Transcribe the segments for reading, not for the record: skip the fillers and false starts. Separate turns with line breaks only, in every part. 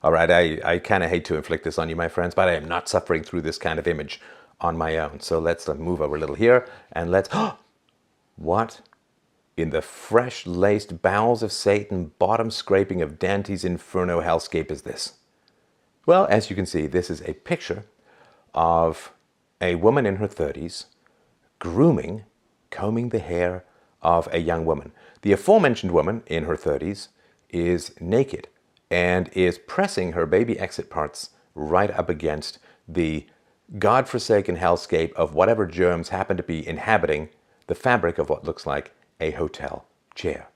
All right, I kind of hate to inflict this on you, my friends, but I am not suffering through this kind of image on my own. So let's move over a little here and let's... What in the fresh-laced bowels of Satan, bottom scraping of Dante's Inferno hellscape is this? Well, as you can see, this is a picture of a woman in her 30s combing the hair of a young woman. The aforementioned woman in her 30s is naked and is pressing her baby exit parts right up against the godforsaken hellscape of whatever germs happen to be inhabiting the fabric of what looks like a hotel chair.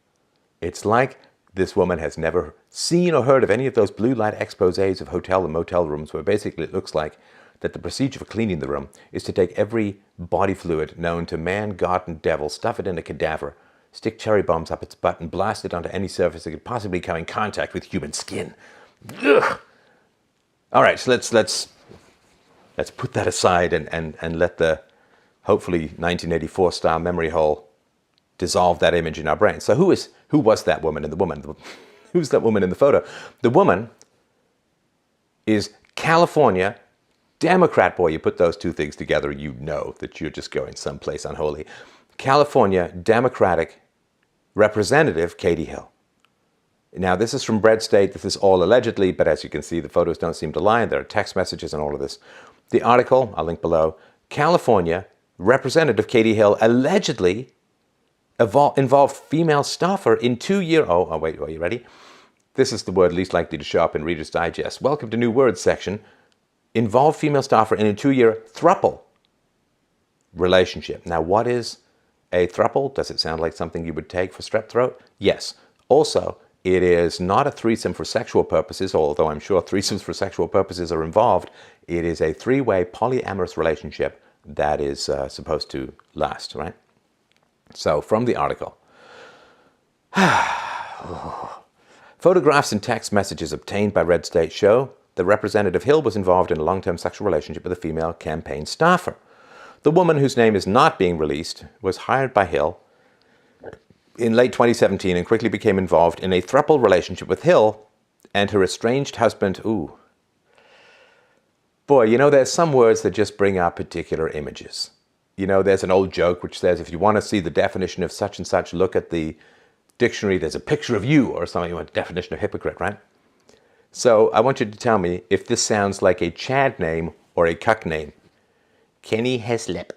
It's like this woman has never seen or heard of any of those blue light exposés of hotel and motel rooms where basically it looks like that the procedure for cleaning the room is to take every body fluid known to man, God, and devil, stuff it in a cadaver, stick cherry bombs up its butt, and blast it onto any surface that could possibly come in contact with human skin. Ugh. All right, so let's put that aside and let the hopefully 1984 style memory hole dissolve that image in our brain. So who was that woman in the woman? Who's that woman in the photo? The woman is California Democrat. Boy, you put those two things together, you know that you're just going someplace unholy. California Democratic Representative Katie Hill. Now, this is from RedState. This is all allegedly, but as you can see, the photos don't seem to lie. There are text messages and all of this. The article, I'll link below, California Representative Katie Hill allegedly involved female staffer in 2-year... Oh, wait, are you ready? This is the word least likely to show up in Reader's Digest. Welcome to New Words section. Involved female staffer in a 2-year throuple relationship. Now, what is a throuple? Does it sound like something you would take for strep throat? Yes. Also, it is not a threesome for sexual purposes, although I'm sure threesomes for sexual purposes are involved. It is a 3-way polyamorous relationship that is supposed to last, right? So, from the article, photographs and text messages obtained by RedState show that Representative Hill was involved in a long-term sexual relationship with a female campaign staffer. The woman, whose name is not being released, was hired by Hill in late 2017 and quickly became involved in a throuple relationship with Hill and her estranged husband. Ooh. Boy, you know, there's some words that just bring up particular images. You know, there's an old joke which says, if you want to see the definition of such and such, look at the dictionary. There's a picture of you or something. You want definition of hypocrite, right? So I want you to tell me if this sounds like a Chad name or a cuck name. Kenny Heslep.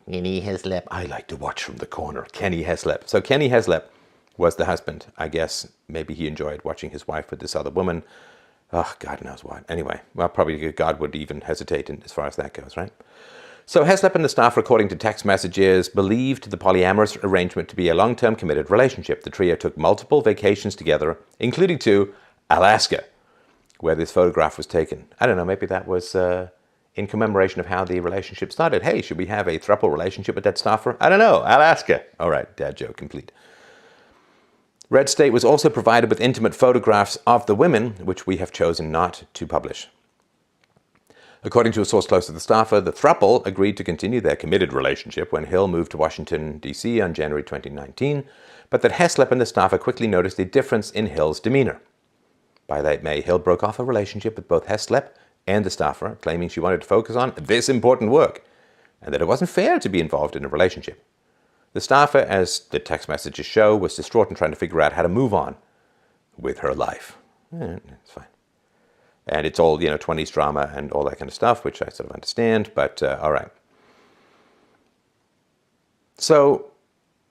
Kenny Heslep. I like to watch from the corner. Kenny Heslep. So Kenny Heslep was the husband. I guess maybe he enjoyed watching his wife with this other woman. Oh, God knows what. Anyway, well, probably God would even hesitate as far as that goes, right? So Heslep and the staff, according to text messages, believed the polyamorous arrangement to be a long-term committed relationship. The trio took multiple vacations together, including to Alaska, where this photograph was taken. I don't know, maybe that was in commemoration of how the relationship started. Hey, should we have a throuple relationship with that staffer? I don't know, Alaska. All right, dad joke complete. RedState was also provided with intimate photographs of the women, which we have chosen not to publish. According to a source close to the staffer, the throuple agreed to continue their committed relationship when Hill moved to Washington, D.C. on January 2019, but that Heslep and the staffer quickly noticed a difference in Hill's demeanor. By late May, Hill broke off a relationship with both Heslep and the staffer, claiming she wanted to focus on this important work, and that it wasn't fair to be involved in a relationship. The staffer, as the text messages show, was distraught and trying to figure out how to move on with her life. It's fine. And it's all, 20s drama and all that kind of stuff, which I sort of understand, but all right. So,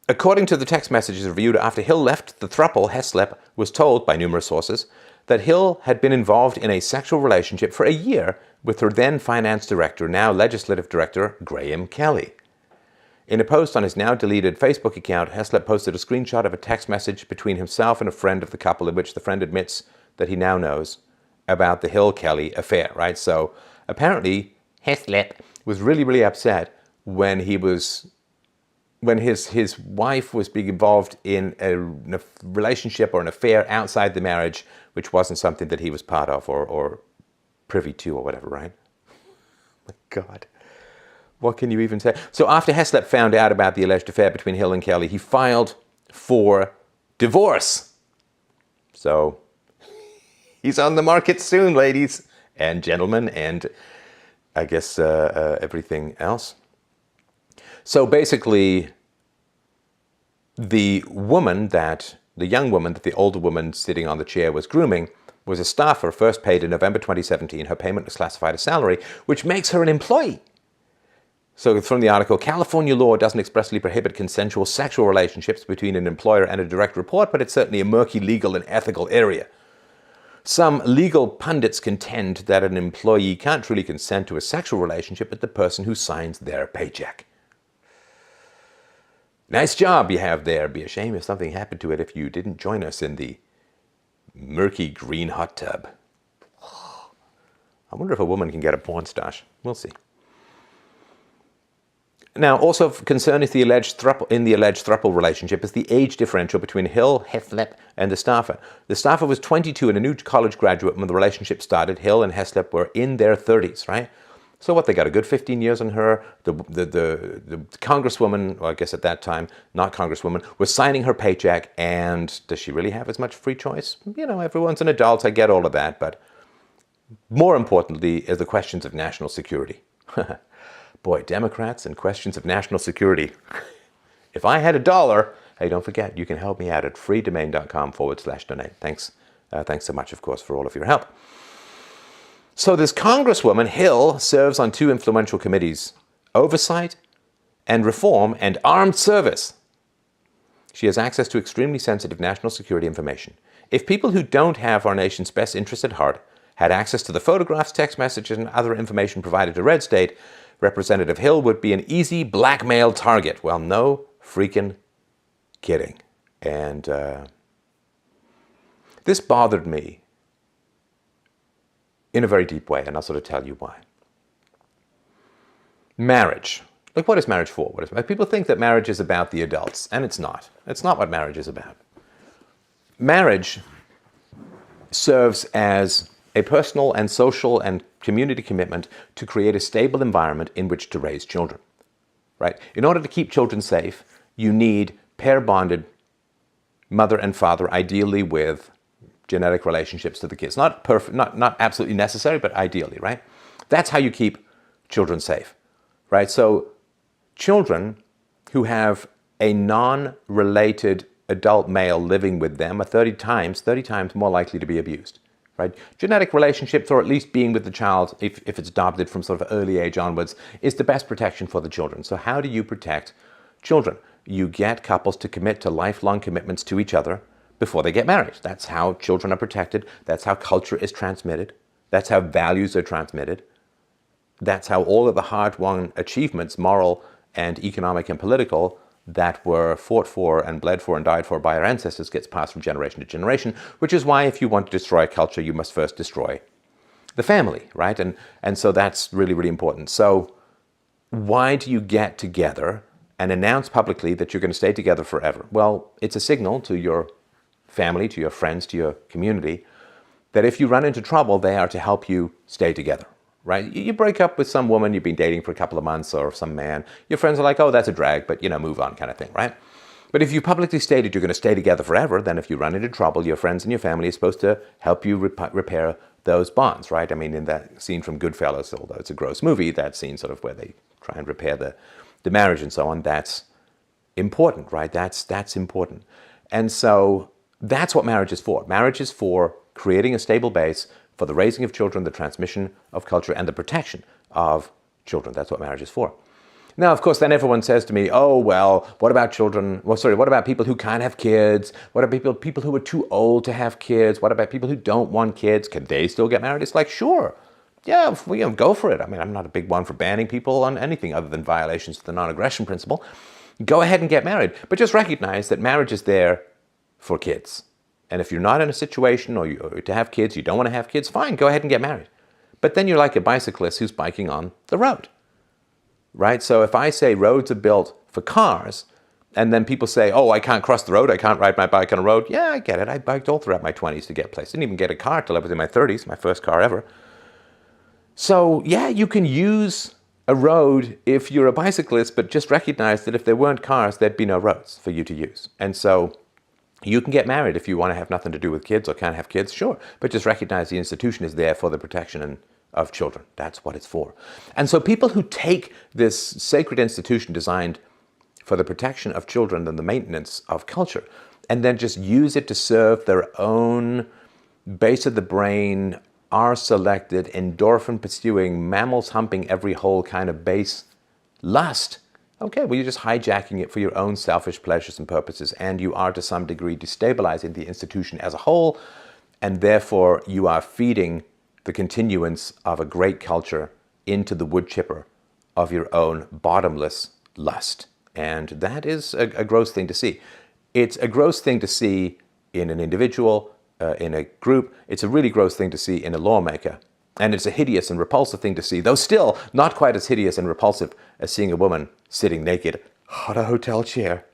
according to the text messages reviewed after Hill left the throuple, Heslep was told by numerous sources that Hill had been involved in a sexual relationship for a year with her then finance director, now legislative director, Graham Kelly. In a post on his now deleted Facebook account, Heslep posted a screenshot of a text message between himself and a friend of the couple in which the friend admits that he now knows about the Hill-Kelly affair, right? So apparently Heslep was really, really upset when his wife was being involved in a relationship or an affair outside the marriage, which wasn't something that he was part of or privy to or whatever, right? My God. What can you even say? So after Heslep found out about the alleged affair between Hill and Kelly, he filed for divorce. So He's on the market soon, ladies and gentlemen, and I guess everything else. So basically, the young woman that the older woman sitting on the chair was grooming was a staffer first paid in November 2017. Her payment was classified as salary, which makes her an employee. So from the article, California law doesn't expressly prohibit consensual sexual relationships between an employer and a direct report, but it's certainly a murky legal and ethical area. Some legal pundits contend that an employee can't truly consent to a sexual relationship with the person who signs their paycheck. Nice job you have there. Be a shame if something happened to it if you didn't join us in the murky green hot tub. I wonder if a woman can get a porn stash. We'll see. Now, also of concern is the alleged throuple relationship is the age differential between Hill, Heslep, and the staffer. The staffer was 22 and a new college graduate when the relationship started. Hill and Heslep were in their 30s, right? So what, they got a good 15 years on her. The congresswoman, well, I guess at that time, not congresswoman, was signing her paycheck, and does she really have as much free choice? You know, everyone's an adult, I get all of that, but more importantly is the questions of national security. Boy, Democrats and questions of national security. If I had $1, hey, don't forget, you can help me out at freedomain.com/donate. Thanks so much, of course, for all of your help. So this Congresswoman, Hill, serves on 2 influential committees, Oversight and Reform and Armed Service. She has access to extremely sensitive national security information. If people who don't have our nation's best interests at heart had access to the photographs, text messages, and other information provided to RedState, Representative Hill would be an easy blackmail target. Well, no freaking kidding. And this bothered me in a very deep way, and I'll sort of tell you why. Marriage. Like, what is marriage for? People think that marriage is about the adults, and it's not. It's not what marriage is about. Marriage serves as a personal and social and community commitment to create a stable environment in which to raise children, right? In order to keep children safe, you need pair-bonded mother and father, ideally with genetic relationships to the kids. Not perfect, not absolutely necessary, but ideally, right? That's how you keep children safe, right? So children who have a non-related adult male living with them are 30 times more likely to be abused. Right? Genetic relationships, or at least being with the child, if it's adopted from sort of early age onwards, is the best protection for the children. So how do you protect children? You get couples to commit to lifelong commitments to each other before they get married. That's how children are protected. That's how culture is transmitted. That's how values are transmitted. That's how all of the hard-won achievements, moral and economic and political, that were fought for and bled for and died for by our ancestors gets passed from generation to generation, which is why if you want to destroy a culture, you must first destroy the family, right? And so that's really, really important. So why do you get together and announce publicly that you're going to stay together forever? Well, it's a signal to your family, to your friends, to your community, that if you run into trouble, they are to help you stay together. Right? You break up with some woman you've been dating for a couple of months, or some man. Your friends are like, oh, that's a drag, but, move on, kind of thing, right? But if you publicly stated you're going to stay together forever, then if you run into trouble, your friends and your family are supposed to help you repair those bonds, right? I mean, in that scene from Goodfellas, although it's a gross movie, that scene sort of where they try and repair the marriage and so on, that's important, right? That's important. And so that's what marriage is for. Marriage is for creating a stable base for the raising of children, the transmission of culture, and the protection of children. That's what marriage is for. Now, of course, then everyone says to me, oh, well, what about children? Well, sorry, what about people who can't have kids? What about people who are too old to have kids? What about people who don't want kids? Can they still get married? It's like, sure. Yeah, go for it. I mean, I'm not a big one for banning people on anything other than violations of the non-aggression principle. Go ahead and get married. But just recognize that marriage is there for kids. And if you're not in a situation or to have kids, you don't want to have kids, fine, go ahead and get married. But then you're like a bicyclist who's biking on the road, right? So if I say roads are built for cars, and then people say, oh, I can't cross the road, I can't ride my bike on a road. Yeah, I get it. I biked all throughout my 20s to get places. Didn't even get a car till I was in my 30s, my first car ever. So yeah, you can use a road if you're a bicyclist, but just recognize that if there weren't cars, there'd be no roads for you to use. And so You can get married if you want to have nothing to do with kids or can't have kids, sure. But just recognize the institution is there for the protection of children. That's what it's for. And so people who take this sacred institution designed for the protection of children and the maintenance of culture, and then just use it to serve their own base of the brain, are-selected, endorphin-pursuing, mammals-humping every whole kind of base lust. Okay, well, you're just hijacking it for your own selfish pleasures and purposes, and you are to some degree destabilizing the institution as a whole, and therefore you are feeding the continuance of a great culture into the wood chipper of your own bottomless lust. And that is a gross thing to see. It's a gross thing to see in an individual, in a group. It's a really gross thing to see in a lawmaker. And it's a hideous and repulsive thing to see, though still not quite as hideous and repulsive as seeing a woman sitting naked on a hotel chair